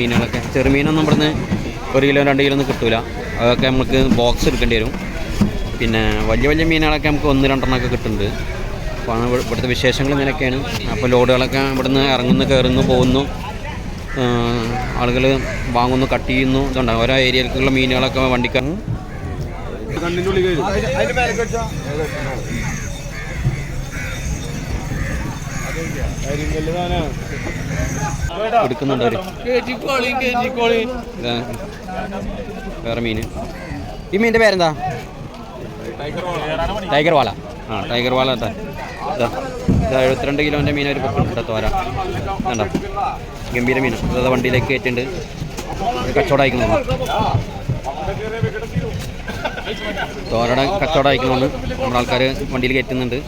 മീനുകളൊക്കെ. ചെറുമീനൊന്നും ഇവിടുന്ന് 1 kilo 2 kilo ഒന്നും കിട്ടില്ല. അതൊക്കെ നമുക്ക് ബോക്സ് എടുക്കേണ്ടി വരും. പിന്നെ വലിയ വലിയ മീനുകളൊക്കെ നമുക്ക് 1-2 കിട്ടുന്നുണ്ട്. അപ്പോൾ ഇവിടുത്തെ വിശേഷങ്ങൾ ഇങ്ങനെയൊക്കെയാണ്. അപ്പോൾ ലോഡുകളൊക്കെ ഇവിടുന്ന് ഇറങ്ങുന്നു, കയറുന്നു, പോകുന്നു, ആളുകൾ വാങ്ങുന്നു, കട്ട് ചെയ്യുന്നു. ഇതുണ്ടാകും ഓരോ ഏരിയയിലേക്കുള്ള മീനുകളൊക്കെ വണ്ടിക്കാൻ എടുക്കുന്നുണ്ട് അവർ. വേറെ മീൻ. ഈ മീനിൻ്റെ പേരെന്താ? ടൈഗർ വാല. ടൈഗർ വാല. ഇതാ 72 കിലോൻ്റെ മീൻ ഒരു പൊക്കുണ്ട്. തോര വേണ്ട, ഗംഭീര മീൻ. അതായത് വണ്ടിയിലേക്ക് കയറ്റുണ്ട്, കച്ചവടം അയക്കണമെന്ന്. തോരയുടെ കച്ചവടം അയക്കണമെന്ന് നമ്മുടെ ആൾക്കാർ വണ്ടിയിൽ കയറ്റുന്നുണ്ട്.